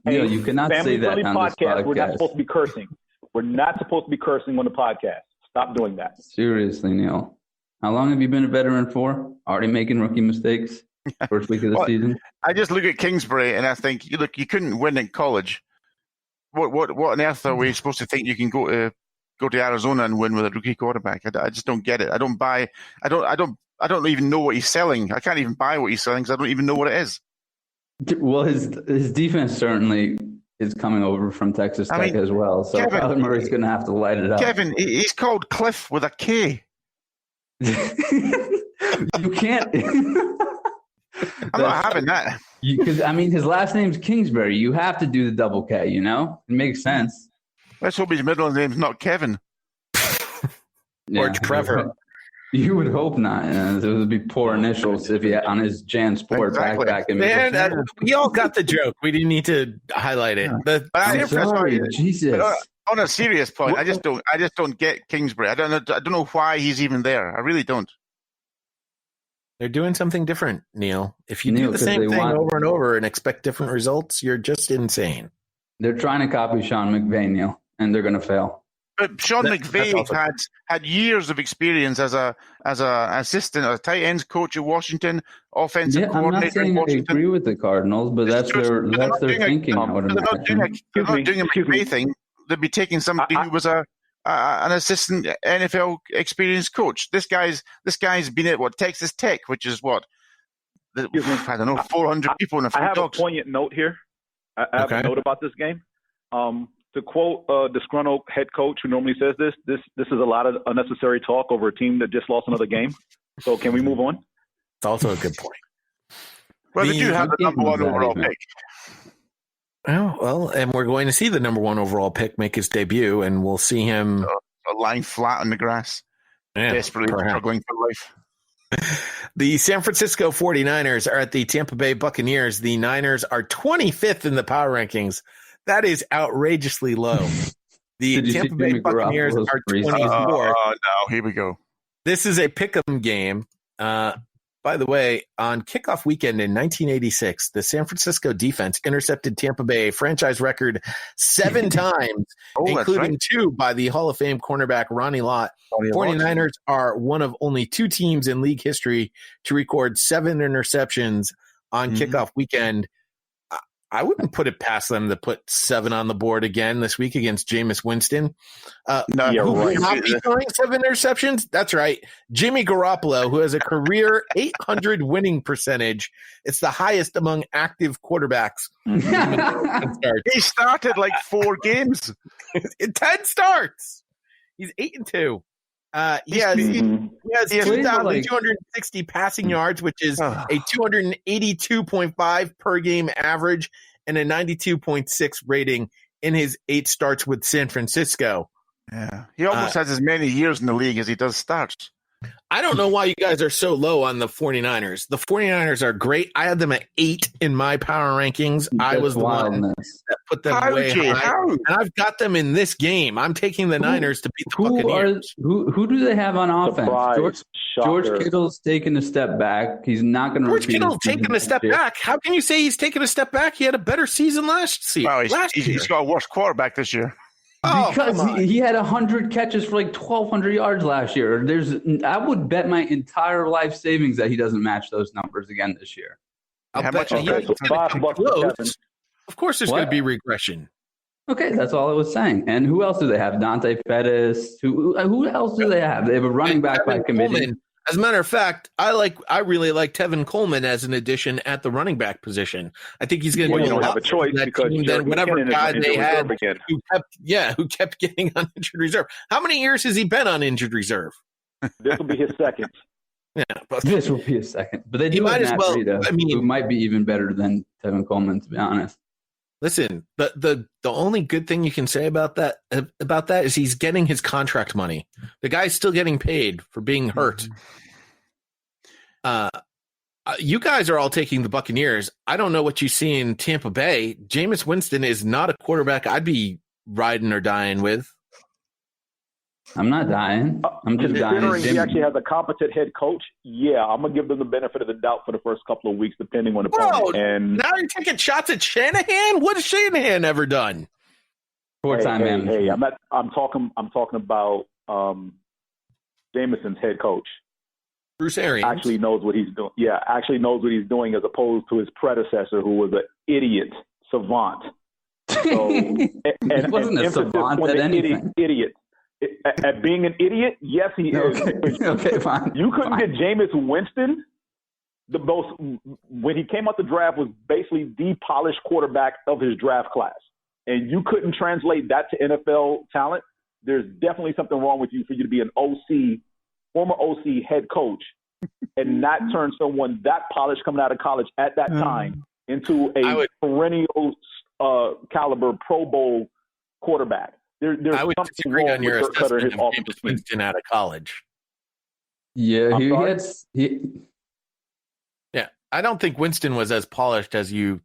Neil, you cannot say that on this podcast. We're not supposed to be cursing. We're not supposed to be cursing on the podcast. Stop doing that. Seriously, Neil. How long have you been a veteran for? Already making rookie mistakes? First week of the season? I just look at Kingsbury and I think, you couldn't win in college. What on earth are we supposed to think you can go to Arizona and win with a rookie quarterback? I just don't get it. I don't even know what he's selling. I can't even buy what he's selling because I don't even know what it is. Well, his defense certainly is coming over from Texas Tech as well. So Kyler Murray's going to have to light it up. Kevin, he's called Cliff with a K. You can't. I'm not having that. Because, his last name's Kingsbury. You have to do the double K, It makes sense. Let's hope his middle name's not Kevin. Or Trevor. You would hope not. There would be poor initials if he had on his Jan Sport backpack. Man, we all got the joke. We didn't need to highlight it. I'm sorry, Jesus. But on a serious point, I just don't get Kingsbury. I don't know why he's even there. I really don't. They're doing something different, Neil. If you do the same thing over and over and expect different results, you're just insane. They're trying to copy Sean McVay, Neil, and they're going to fail. But Sean McVay had years of experience as a assistant, a tight ends coach at Washington, offensive coordinator I'm in not saying Washington. I agree with the Cardinals, but that's their thinking. I would imagine. They're not doing a McVay thing. They'd be taking somebody who was an assistant NFL experienced coach. This guy's been at Texas Tech, which is I don't know, 400 people in a few I have dogs. a poignant note here. I have a note about this game. To quote a disgruntled head coach who normally says this is a lot of unnecessary talk over a team that just lost another game. So can we move on? It's also a good point. Well, they do have the number one overall pick. Oh, well, and we're going to see the number one overall pick make his debut, and we'll see him lying flat on the grass, desperately struggling for life. The San Francisco 49ers are at the Tampa Bay Buccaneers. The Niners are 25th in the power rankings. That is outrageously low. The Tampa Bay Buccaneers are 24th. Oh, no, here we go. This is a pick'em game. By the way, on kickoff weekend in 1986, the San Francisco defense intercepted Tampa Bay franchise record 7 times, including 2 by the Hall of Fame cornerback Ronnie Lott. 49ers are one of only 2 teams in league history to record 7 interceptions on kickoff weekend. I wouldn't put it past them to put 7 on the board again this week against Jameis Winston. Who will not be throwing 7 interceptions? That's right. Jimmy Garoppolo, who has a career 800 winning percentage. It's the highest among active quarterbacks. He started like 4 games. 10 starts. He's 8-2. He has 2,260 passing yards, which is a 282.5 per game average and a 92.6 rating in his 8 starts with San Francisco. Yeah, he almost has as many years in the league as he does starts. I don't know why you guys are so low on the 49ers. The 49ers are great. I had them at 8 in my power rankings. I was the one that put them way high. And I've got them in this game. I'm taking the Niners to beat the Buccaneers. Who do they have on offense? George Kittle's taking a step back. He's not going to George Kittle's taking a step back? How can you say he's taking a step back? He had a better season last year. Well, he's got a worse quarterback this year. Because he had 100 catches for like 1,200 yards last year. I would bet my entire life savings that he doesn't match those numbers again this year. Of course there's going to be regression. Okay, that's all I was saying. And who else do they have? Dante Pettis. Who else do they have? They have a running back by committee. As a matter of fact, I really like Tevin Coleman as an addition at the running back position. I think he's going to you don't have a choice because whatever guy they had who kept getting on injured reserve. How many years has he been on injured reserve? This will be his second. Yeah, this will be his second. But they do have Matt Breida, who might be even better than Tevin Coleman, to be honest. Listen, the only good thing you can say about that is he's getting his contract money. The guy's still getting paid for being hurt. You guys are all taking the Buccaneers. I don't know what you see in Tampa Bay. Jameis Winston is not a quarterback I'd be riding or dying with. I'm not dying. I'm just dying. Considering he actually has a competent head coach, yeah, I'm going to give them the benefit of the doubt for the first couple of weeks, depending on the opponent. And now you're taking shots at Shanahan? What has Shanahan ever done? Four-time man. Hey, I'm talking about Jameson's head coach. Bruce Arians actually knows what he's doing. Yeah, actually knows what he's doing, as opposed to his predecessor, who was an idiot savant. So, he wasn't a savant at anything. Idiot. At being an idiot, yes, he is. Okay, fine. You couldn't get Jameis Winston. When he came out the draft, was basically the polished quarterback of his draft class, and you couldn't translate that to NFL talent. There's definitely something wrong with you for you to be an OC, former OC head coach, and not turn someone that polished coming out of college at that time into a perennial caliber Pro Bowl quarterback. There's I would something disagree wrong on your with Dirk Cutter, his assessment of offensive Jameis scheme. Winston out of college. Yeah, Yeah, I don't think Winston was as polished as you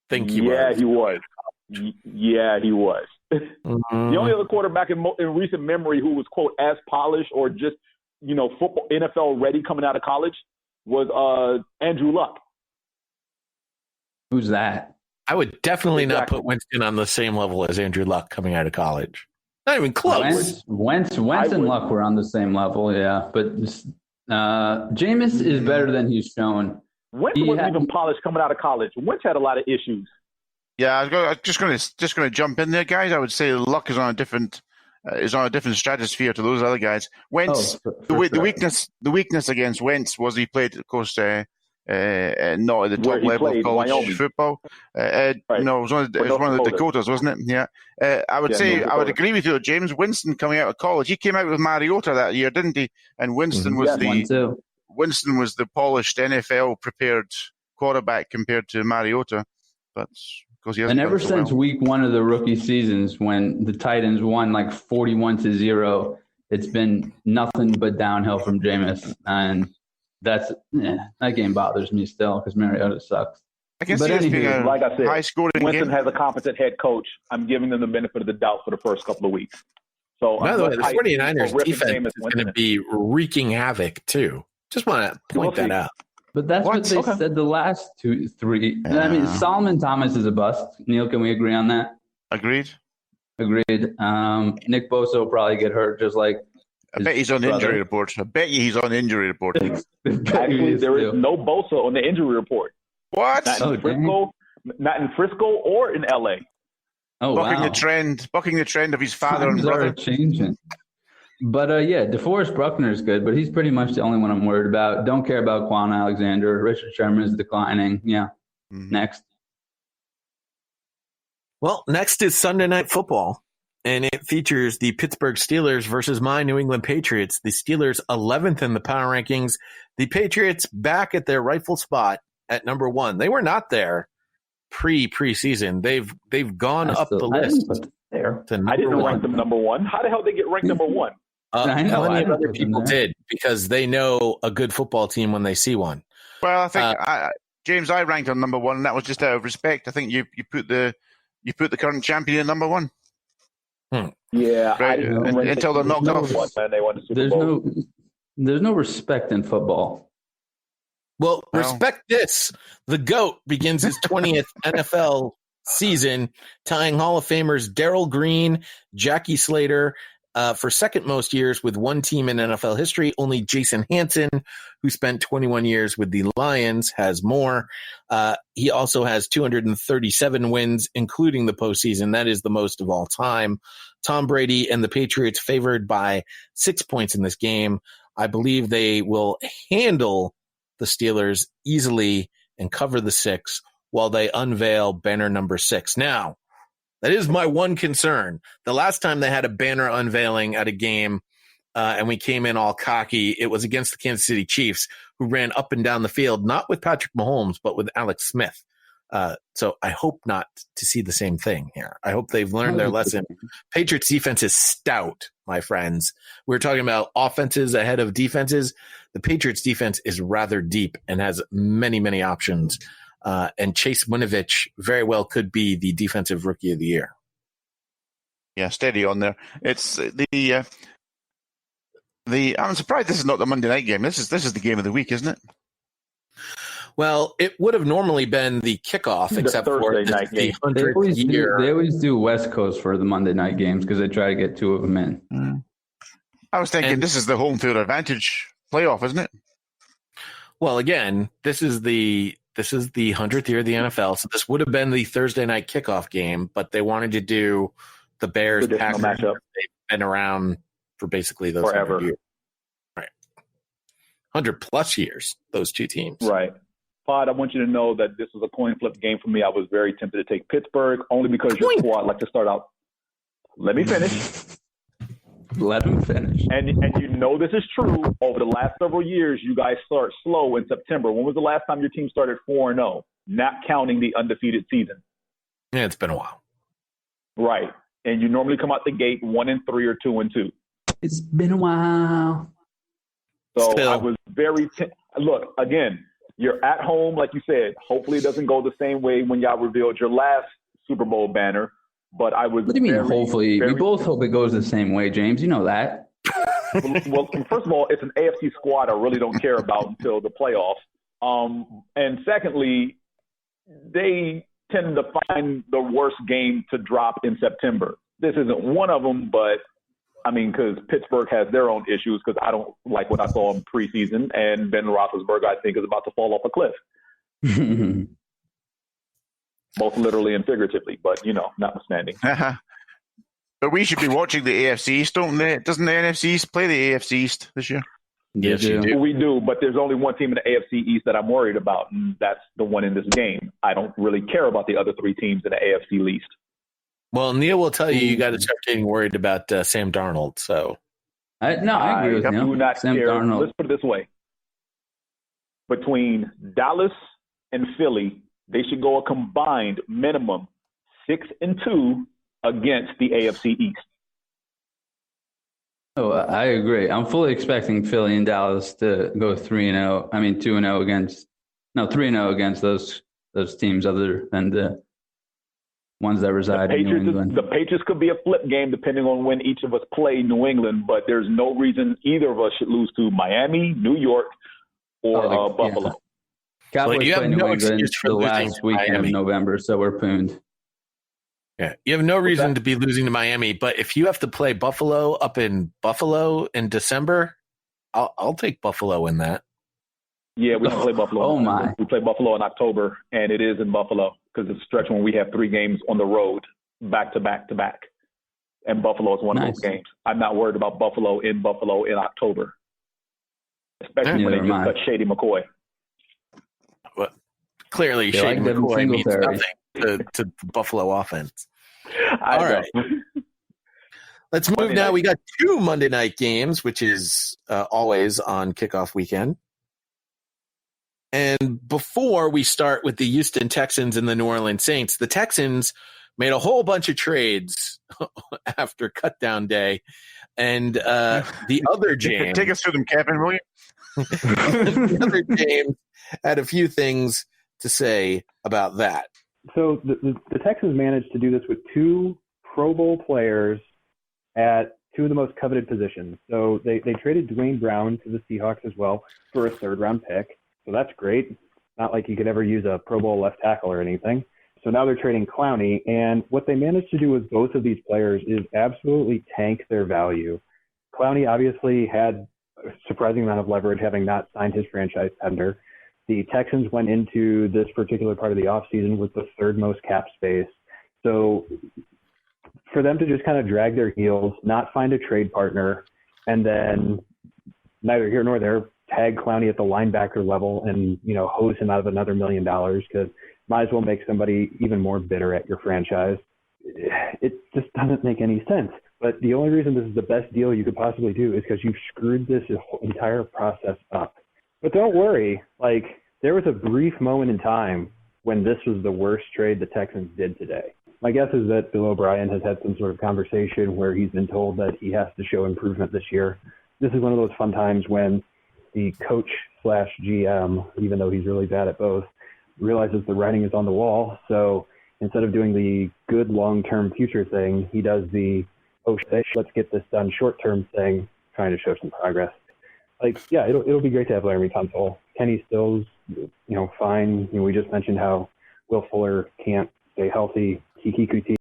think he was. Yeah, he was. Yeah, he was. Mm-hmm. The only other quarterback in recent memory who was, quote, as polished or just, football NFL ready coming out of college was Andrew Luck. Who's that? I would definitely not put Winston on the same level as Andrew Luck coming out of college. Not even close. Wentz and Luck were on the same level, yeah. But Jameis is better than he's shown. Wentz wasn't even polished coming out of college. Wentz had a lot of issues. Yeah, I was just going to jump in there, guys. I would say Luck is on a different stratosphere to those other guys. Wentz, the weakness against Wentz was he played, of course, not at the top level of college Wyoming football. Right. No, it was one of the Dakotas, wasn't it? Yeah. I would agree with you, James. Winston coming out of college, he came out with Mariota that year, didn't he? And Winston was the polished NFL prepared quarterback compared to Mariota. But and ever since week one of the rookie seasons, when the Titans won like 41-0, it's been nothing but downhill from Jameis, and that game bothers me still because Mariota sucks. I can see it being like I said, high-scoring Winston game. has a competent head coach. I'm giving them the benefit of the doubt for the first couple of weeks. So, by the way, the 49ers defense is going to be wreaking havoc too. Just want to point that out. But that's what they said the last 2-3. Yeah. I mean, Solomon Thomas is a bust. Neil, can we agree on that? Agreed. Nick Bosa will probably get hurt just like I bet he's on injury report. I bet you he's on injury report. Actually, there is no Bosa on the injury report. What? Not in Frisco or in LA. Oh, bucking the trend of his father and brother. Changing. But DeForest Buckner is good, but he's pretty much the only one I'm worried about. Don't care about Quan Alexander. Richard Sherman is declining. Yeah. Mm-hmm. Next. Well, next is Sunday Night Football, and it features the Pittsburgh Steelers versus my New England Patriots. The Steelers 11th in the power rankings. The Patriots back at their rightful spot at number 1. They were not there preseason. They've gone up the list. I didn't rank them number 1. How the hell did they get ranked number 1? Plenty of other people did because they know a good football team when they see one. Well, I think James, I ranked on number 1, and that was just out of respect. I think you put the current champion at number 1. Yeah, right, until they're knocked off. There's no respect in football. Well, respect this. The GOAT begins his 20th NFL season, tying Hall of Famers Darryl Green, Jackie Slater for second most years with one team in NFL history. Only Jason Hansen, who spent 21 years with the Lions, has more. He also has 237 wins, including the postseason. That is the most of all time. Tom Brady and the Patriots favored by 6 points in this game. I believe they will handle the Steelers easily and cover the 6 while they unveil banner number 6. Now, that is my one concern. The last time they had a banner unveiling at a game and we came in all cocky, it was against the Kansas City Chiefs, who ran up and down the field, not with Patrick Mahomes, but with Alex Smith. So I hope not to see the same thing here. I hope they've learned their lesson. Patriots defense is stout, my friends. We're talking about offenses ahead of defenses. The Patriots defense is rather deep and has many, many options. And Chase Winovich very well could be the defensive rookie of the year. Yeah, steady on there. It's the I'm surprised this is not the Monday night game. This is the game of the week, isn't it? Well, it would have normally been the kickoff, except for Thursday night the game. 100th year. They always do West Coast for the Monday night games because they try to get 2 of them in. I was thinking this is the home field advantage playoff, isn't it? Well, again, this is the 100th year of the NFL, so this would have been the Thursday night kickoff game, but they wanted to do the Bears Packers matchup. They've been around for basically those Forever. 100 years. Right. 100 plus years, those two teams. Right. Pod, I want you to know that this was a coin flip game for me. I was very tempted to take Pittsburgh only because your squad like to start out. Let me finish. Let him finish. And you know this is true. Over the last several years, you guys start slow in September. When was the last time your team started 4-0, not counting the undefeated season? Yeah, it's been a while. Right. And you normally come out the gate 1-3 or 2-2. It's been a while. So Still. I was very look, again, you're at home, like you said. Hopefully it doesn't go the same way when y'all revealed your last Super Bowl banner. But I was What do you mean, hopefully? We both hope it goes the same way, James. You know that. Well, first of all, it's an AFC squad I really don't care about until the playoffs. And secondly, they tend to find the worst game to drop in September. This isn't one of them, but I mean, because Pittsburgh has their own issues, because I don't like what I saw in preseason, and Ben Roethlisberger, I think, is about to fall off a cliff. Both literally and figuratively, but, notwithstanding. But we should be watching the AFC East, don't they? Doesn't the NFC East play the AFC East this year? Yes, you do. We do, but there's only one team in the AFC East that I'm worried about, and that's the one in this game. I don't really care about the other 3 teams in the AFC East. Well, Neil will tell you got to start getting worried about Sam Darnold. So, I agree with I Neil. do not Sam care. Darnold. Let's put it this way. Between Dallas and Philly, they should go a combined minimum 6-2 against the AFC East. Oh, I agree. I'm fully expecting Philly and Dallas to go 3-0. I mean, 2-0 against, 3-0 against those teams other than the ones that reside in New England. The Patriots could be a flip game depending on when each of us play New England, but there's no reason either of us should lose to Miami, New York, or Buffalo. Yeah. Cowboys you have play New no England excuse for the losing last to weekend Miami. of November, so we're pooned. yeah, you have no reason to be losing to Miami. But if you have to play Buffalo up in Buffalo in December, I'll take Buffalo in that. Yeah, we don't play Buffalo. Oh, my. We play Buffalo in October, and it is in Buffalo because it's a stretch when we have 3 games on the road back to back to back. And Buffalo is one of those games. I'm not worried about Buffalo in October, especially when they just cut Shady McCoy. Well, clearly, Shady McCoy means nothing to Buffalo offense. All right. Let's move now. We got 2 Monday night games, which is always on kickoff weekend. And before we start with the Houston Texans and the New Orleans Saints, the Texans made a whole bunch of trades after cutdown day. And the other James... Take us through them, Kevin, will you? The other James had a few things to say about that. So the Texans managed to do this with 2 Pro Bowl players at 2 of the most coveted positions. So they traded Dwayne Brown to the Seahawks as well for a 3rd-round pick. So that's great. Not like you could ever use a Pro Bowl left tackle or anything. So now they're trading Clowney. And what they managed to do with both of these players is absolutely tank their value. Clowney obviously had a surprising amount of leverage, having not signed his franchise tender. The Texans went into this particular part of the offseason with the 3rd most cap space. So for them to just kind of drag their heels, not find a trade partner, and then neither here nor there, tag Clowney at the linebacker level and, hose him out of another $1 million because might as well make somebody even more bitter at your franchise. It just doesn't make any sense. But the only reason this is the best deal you could possibly do is because you've screwed this entire process up. But don't worry, there was a brief moment in time when this was the worst trade the Texans did today. My guess is that Bill O'Brien has had some sort of conversation where he's been told that he has to show improvement this year. This is one of those fun times when the coach/GM, even though he's really bad at both, realizes the writing is on the wall. So instead of doing the good long-term future thing, he does the, let's get this done short-term thing. trying to show some progress. Like, yeah, it'll be great to have Laramie Tunsil. Kenny Stills, fine. We just mentioned how Will Fuller can't stay healthy. Kiki Kuti